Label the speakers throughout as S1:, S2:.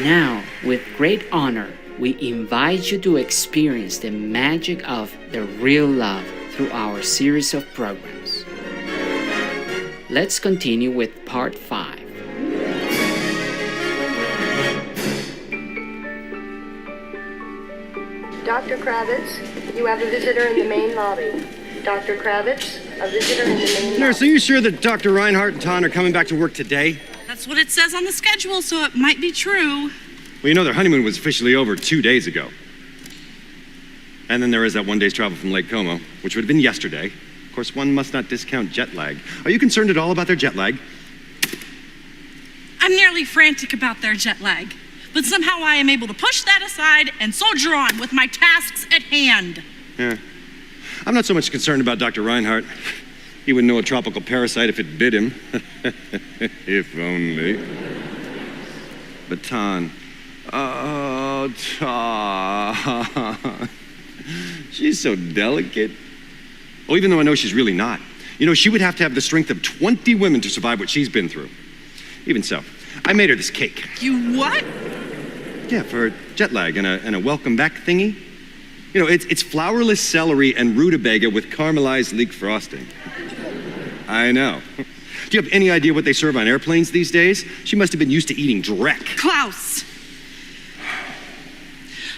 S1: Now, with great honor, we invite you to experience the magic of the real love through our series of programs. Let's continue with part 5.
S2: Dr. Kravitz, you have a visitor in the main lobby. Dr. Kravitz, a visitor in the main lobby.
S3: Nurse, are you sure that Dr. Reinhardt and Ton are coming back to work today?
S4: That's what it says on the schedule, so it might be true.
S3: Well, you know, their honeymoon was officially over 2 days ago. And then there is that 1 day's travel from Lake Como, which would have been yesterday. Of course, one must not discount jet lag. Are you concerned at all about their jet lag?
S4: I'm nearly frantic about their jet lag, but somehow I am able to push that aside and soldier on with my tasks at hand.
S3: Yeah. I'm not so much concerned about Dr. Reinhardt. He wouldn't know a tropical parasite if it bit him. If only. But Ton. Oh, Ton. She's so delicate. Oh, even though I know she's really not. You know, she would have to have the strength of 20 women to survive what she's been through. Even so, I made her this cake.
S4: You what?
S3: Yeah, for jet lag and a welcome back thingy. You know, it's flourless celery and rutabaga with caramelized leek frosting. I know. Do you have any idea what they serve on airplanes these days? She must have been used to eating dreck.
S4: Klaus.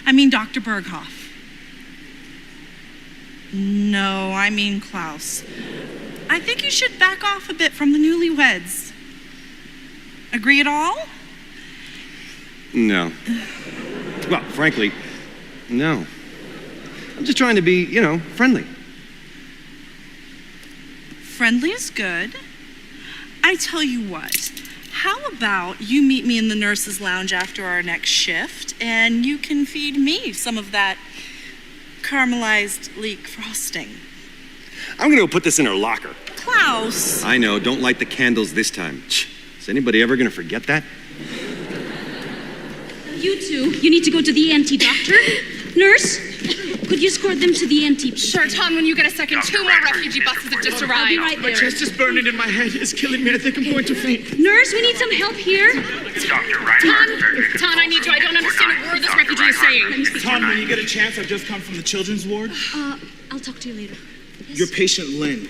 S4: I mean Dr. Berghoff. No, I mean Klaus. I think you should back off a bit from the newlyweds. Agree at all?
S3: No. Well, frankly, no. I'm just trying to be, you know, friendly.
S4: Friendly is good. I tell you what, how about you meet me in the nurse's lounge after our next shift and you can feed me some of that caramelized leek frosting.
S3: I'm gonna go put this in her locker.
S4: Klaus!
S3: I know, don't light the candles this time. Is anybody ever gonna forget that?
S5: You two, you need to go to the ENT doctor. Nurse, could you escort them to the ENT?
S6: Sure, Tom, when you get a second, 2 more refugee buses have just arrived.
S5: I'll be right
S7: My
S5: there.
S7: chest is burning and my head is killing me. I think I'm going to faint.
S5: Nurse, we need some help here.
S6: Tom, I need you. I don't understand a word this refugee is saying.
S7: Tom, when you get a chance, I've just come from the children's ward.
S5: I'll talk to you later. Yes?
S7: Your patient, Lynn.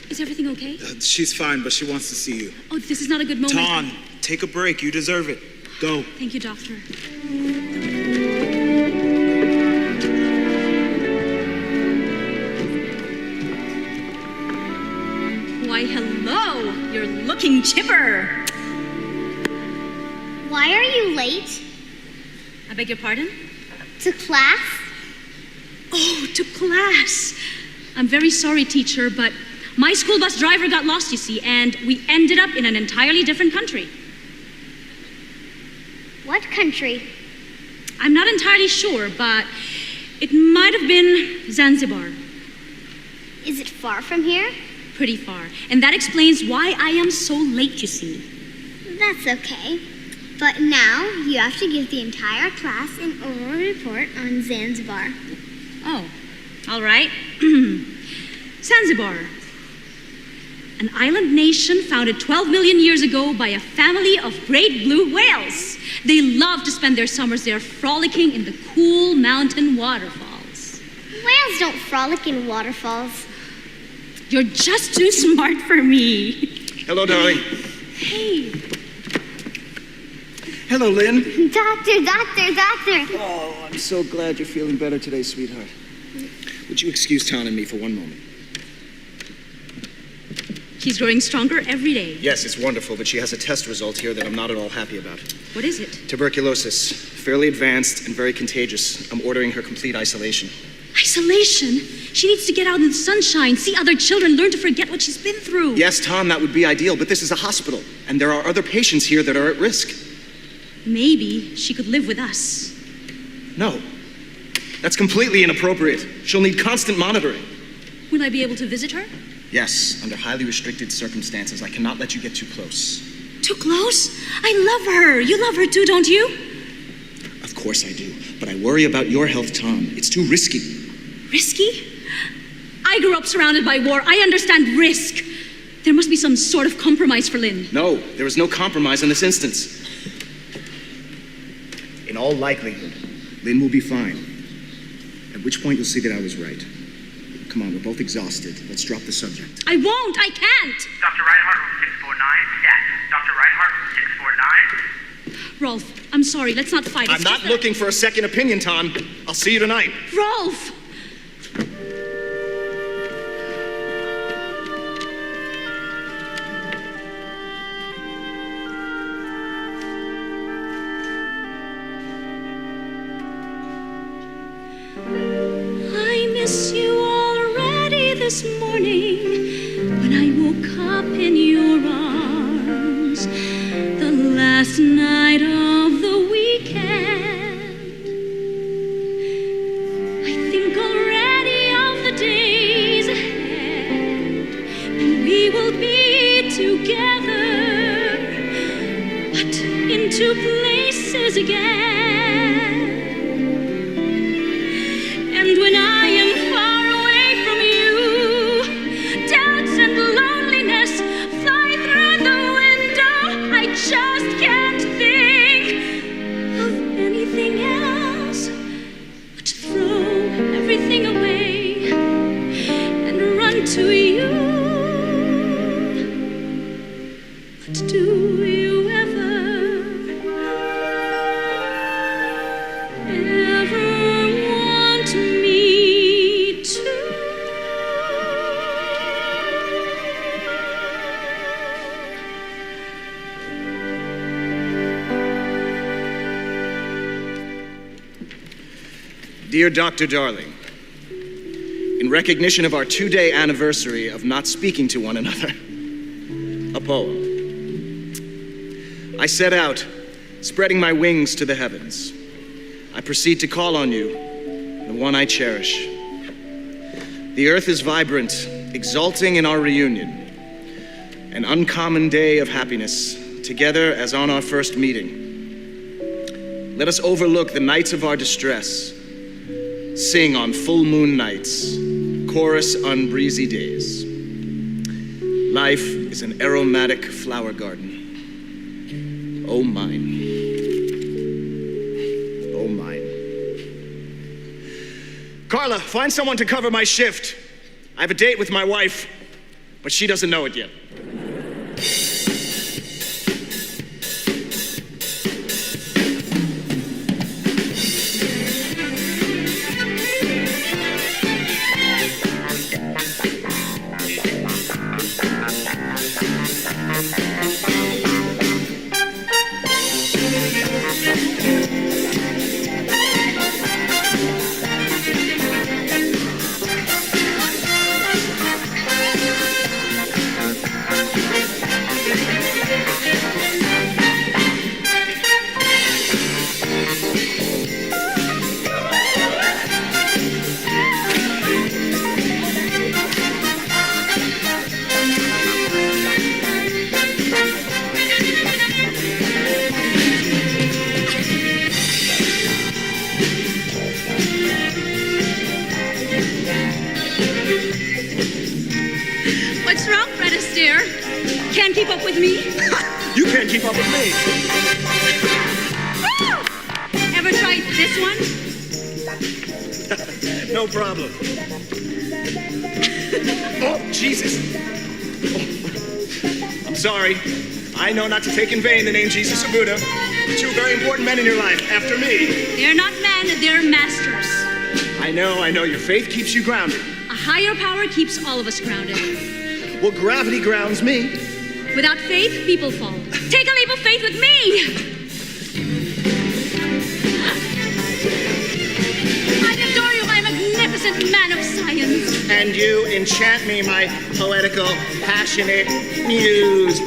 S5: Is everything okay?
S7: She's fine, but she wants to see you.
S5: Oh, this is not a good moment.
S7: Tom, take a break. You deserve it. Go.
S5: Thank you, doctor. Why, hello. You're looking chipper.
S8: Why are you late?
S5: I beg your pardon?
S8: To class?
S5: Oh, to class. I'm very sorry, teacher, but my school bus driver got lost, you see, and we ended up in an entirely different country.
S8: What country?
S5: I'm not entirely sure, but it might have been Zanzibar.
S8: Is it far from here?
S5: Pretty far. And that explains why I am so late, you see.
S8: That's okay. But now you have to give the entire class an oral report on Zanzibar.
S5: Oh, all right. Zanzibar, an island nation founded 12 million years ago by a family of great blue whales. They love to spend their summers there frolicking in the cool mountain waterfalls.
S8: Whales don't frolic in waterfalls.
S5: You're just too smart for me.
S7: Hello, darling.
S5: Hey.
S7: Hello, Lynn.
S8: Doctor.
S9: Oh, I'm so glad you're feeling better today, sweetheart. Would you excuse Ton and me for one moment?
S5: She's growing stronger every day.
S9: Yes, it's wonderful, but she has a test result here that I'm not at all happy about.
S5: What is it?
S9: Tuberculosis, fairly advanced and very contagious. I'm ordering her complete isolation.
S5: Isolation? She needs to get out in the sunshine, see other children, learn to forget what she's been through.
S9: Yes, Tom, that would be ideal, but this is a hospital, and there are other patients here that are at risk.
S5: Maybe she could live with us.
S9: No, that's completely inappropriate. She'll need constant monitoring.
S5: Will I be able to visit her?
S9: Yes, under highly restricted circumstances. I cannot let you get too close.
S5: Too close? I love her. You love her too, don't you?
S9: Of course I do, but I worry about your health, Tom. It's too risky.
S5: Risky? I grew up surrounded by war. I understand risk. There must be some sort of compromise for Lynn.
S9: No, there is no compromise in this instance. in all likelihood, Lynn will be fine. At which point you'll see that I was right. Come on, we're both exhausted. Let's drop the subject.
S5: I won't. I can't.
S10: Dr. Reinhardt, room 649, stat. Dr. Reinhardt, room 649.
S5: Rolf, I'm sorry. Let's not fight.
S9: I'm not looking for a second opinion, Ton. I'll see you tonight.
S5: Rolf! I miss you already this morning when I woke up in your arms. The last night of the weekend. I think already of the days ahead, and we will be together, but in two places again. And when I am far away from you, doubts and loneliness fly through the window. I just can't think of anything else but to throw everything away and run to you. But do you ever want me to?
S9: Dear Dr. Darling, in recognition of our 2-day anniversary of not speaking to one another, a poem. I set out, spreading my wings to the heavens. I proceed to call on you, the one I cherish. The earth is vibrant, exulting in our reunion. An uncommon day of happiness, together as on our first meeting. Let us overlook the nights of our distress, sing on full moon nights, chorus on breezy days. Life is an aromatic flower garden. Oh mine. Oh mine. Carla, find someone to cover my shift. I have a date with my wife, but she doesn't know it yet.
S5: What's wrong, Fred Astaire? Can't keep up with me?
S9: You can't keep up with me.
S5: Ever tried this one?
S9: No problem. Oh, Jesus. Oh. I'm sorry. I know not to take in vain the name Jesus or Buddha. Two very important men in your life, after me.
S5: They're not men, they're masters.
S9: I know. Your faith keeps you grounded.
S5: A higher power keeps all of us grounded.
S9: Well, gravity grounds me.
S5: Without faith, people fall. Take a leap of faith with me. I adore you, my magnificent man of science.
S9: And you enchant me, my poetical, passionate muse.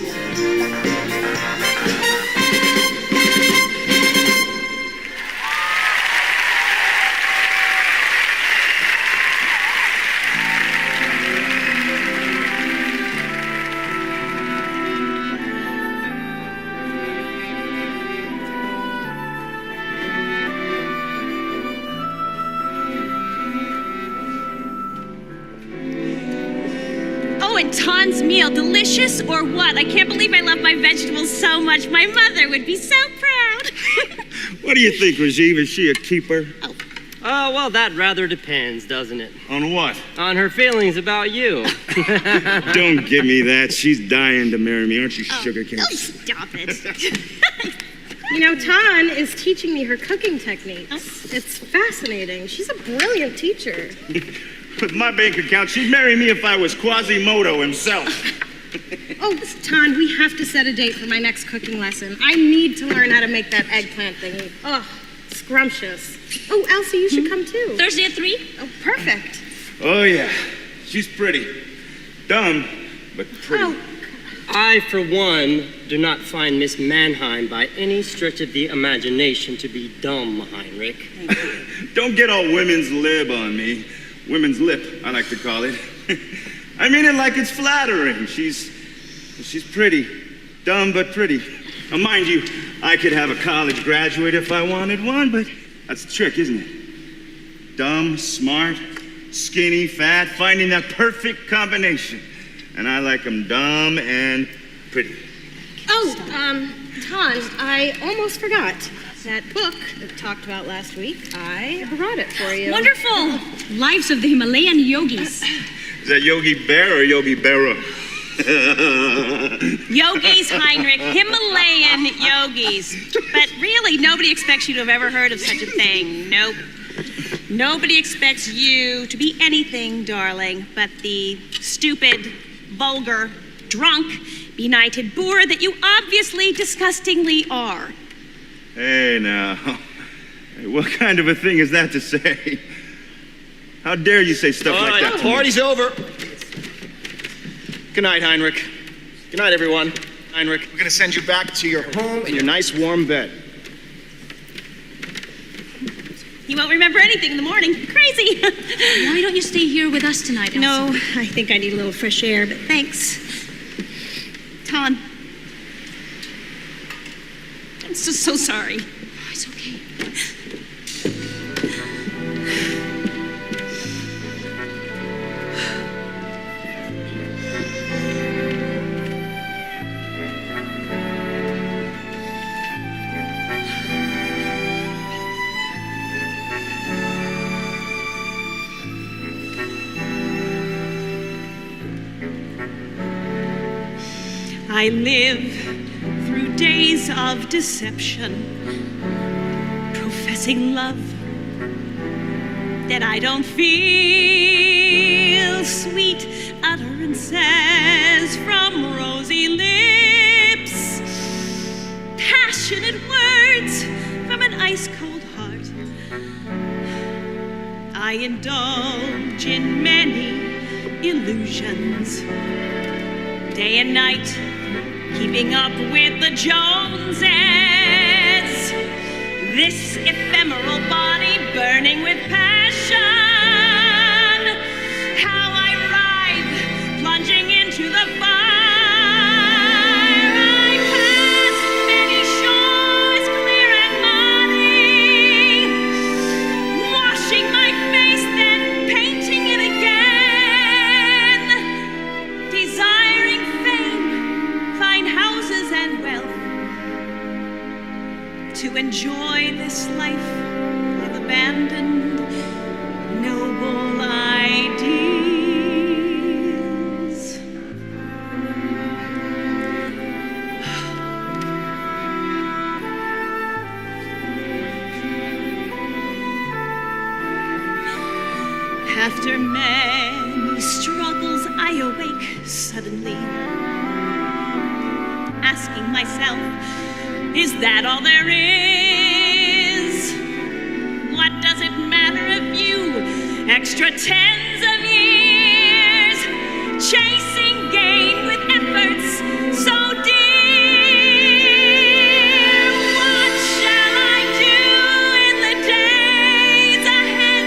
S6: And Ton's meal, delicious or what? I can't believe I love my vegetables so much. My mother would be so proud.
S11: What do you think, Rajiv? Is she a keeper?
S12: Oh, well, that rather depends, doesn't it?
S11: On what?
S12: On her feelings about you.
S11: Don't give me that. She's dying to marry me, aren't you, sugar cane?
S5: Oh, stop it.
S6: You know, Tan is teaching me her cooking techniques. It's fascinating. She's a brilliant teacher.
S11: With my bank account, she'd marry me if I was Quasimodo himself.
S6: Oh, Tan, we have to set a date for my next cooking lesson. I need to learn how to make that eggplant thingy. Ugh, scrumptious. Oh, Elsie, you should come too.
S5: Thursday at 3?
S6: Oh, perfect.
S11: Oh, yeah. She's pretty. Dumb, but pretty.
S6: Oh,
S12: I, for one, do not find Miss Mannheim by any stretch of the imagination to be dumb, Heinrich.
S11: Don't get all women's lib on me. Women's lip, I like to call it. I mean it like it's flattering. She's pretty. Dumb, but pretty. Now, mind you, I could have a college graduate if I wanted one, but that's the trick, isn't it? Dumb, smart, skinny, fat, finding that perfect combination. And I like them dumb and pretty.
S6: Oh, Tan, I almost forgot. That book that we talked about last week, I brought it for you.
S5: Wonderful! Lives of the Himalayan Yogis.
S11: Is that Yogi Bear or Yogi Berra?
S13: Yogis, Heinrich, Himalayan yogis. But really, nobody expects you to have ever heard of such a thing. Nope. Nobody expects you to be anything, darling, but the stupid, vulgar, drunk, benighted boor that you obviously disgustingly are.
S11: Hey, now. What kind of a thing is that to say? How dare you say stuff like that to me?
S9: Party's over. Good night, Heinrich. Good night, everyone. Heinrich, we're going to send you back to your home in your nice warm bed.
S13: You won't remember anything in the morning. Crazy.
S5: Why don't you stay here with us tonight, Elsa?
S13: No, I think I need a little fresh air, but thanks. Tan. I'm so sorry.
S5: Oh, it's okay.
S13: I live through days of deception, professing love that I don't feel, sweet utterances from rosy lips, passionate words from an ice-cold heart. I indulge in many illusions, day and night, keeping up with the Joneses. This ephemeral body burning with passion. How I writhe, plunging into the fire. I pass many shores clear and muddy, washing my face, then painting it again, desiring fame, fine houses and wealth, to enjoy this life I've abandoned, noble ideals. After many struggles, I awake suddenly, asking myself, is that all there is? What does it matter if you extra tens of years chasing gain with efforts so dear? What shall I do in the days ahead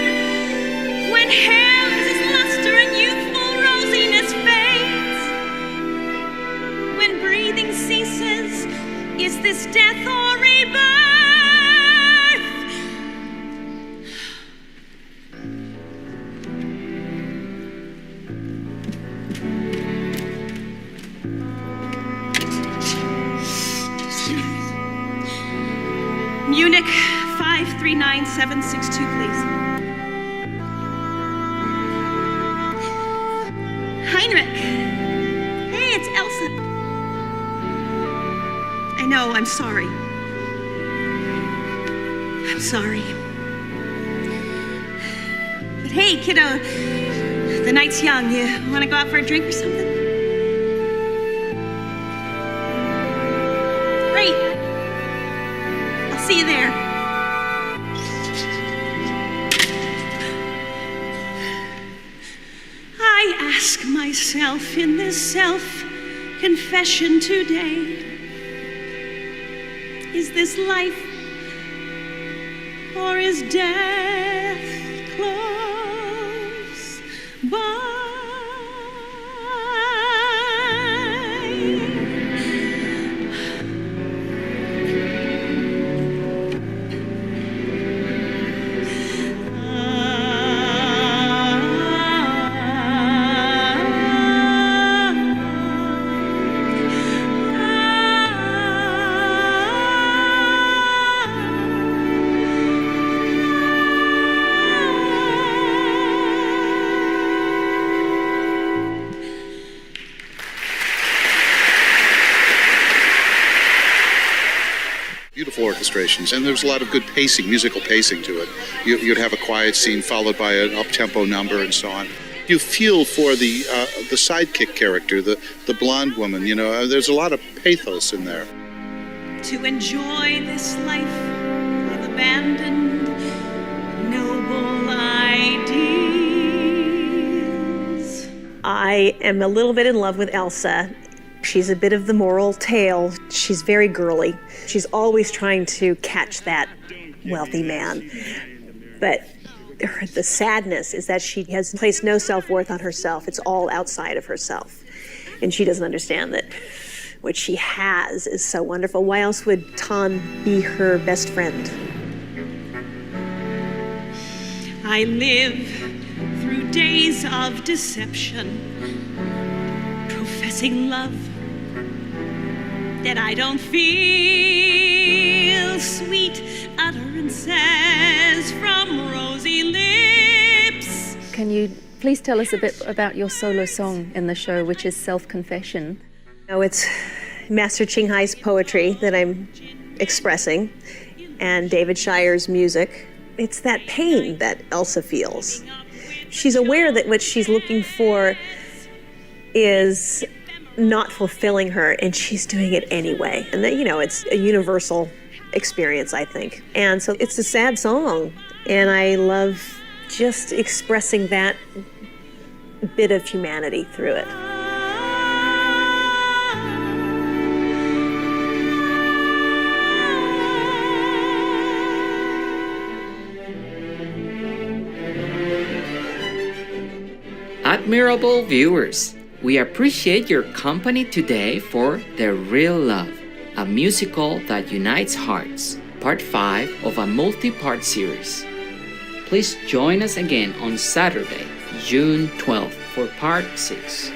S13: when health's luster and youthful rosiness fades? When breathing ceases, is this death or rebirth? Munich 539762, please. Heinrich. Hey, it's Elsa. I know, I'm sorry. I'm sorry. But hey, kiddo, the night's young. You want to go out for a drink or something? Great. I'll see you there. I ask myself in this self-confession today, is this life or is death close by?
S14: Beautiful orchestrations, and there's a lot of good pacing, musical pacing to it. You'd have a quiet scene followed by an up-tempo number and so on. You feel for the sidekick character, the blonde woman, you know, there's a lot of pathos in there.
S13: To enjoy this life I've abandoned noble ideals.
S15: I am a little bit in love with Elsa. She's a bit of the moral tale. She's very girly. She's always trying to catch that wealthy man. But the sadness is that she has placed no self-worth on herself. It's all outside of herself. And she doesn't understand that what she has is so wonderful. Why else would Tan be her best friend?
S13: I live through days of deception, professing love that I don't feel, sweet utterances from rosy lips.
S16: Can you please tell us a bit about your solo song in the show, which is Self-Confession?
S15: Oh, it's Master Ching Hai's poetry that I'm expressing, and David Shire's music. It's that pain that Elsa feels. She's aware that what she's looking for is not fulfilling her, and she's doing it anyway. And that, you know, it's a universal experience, I think. And so it's a sad song, and I love just expressing that bit of humanity through it.
S1: Admirable viewers, we appreciate your company today for The Real Love, a musical that unites hearts, part 5 of a multi-part series. Please join us again on Saturday, June 12th for part 6.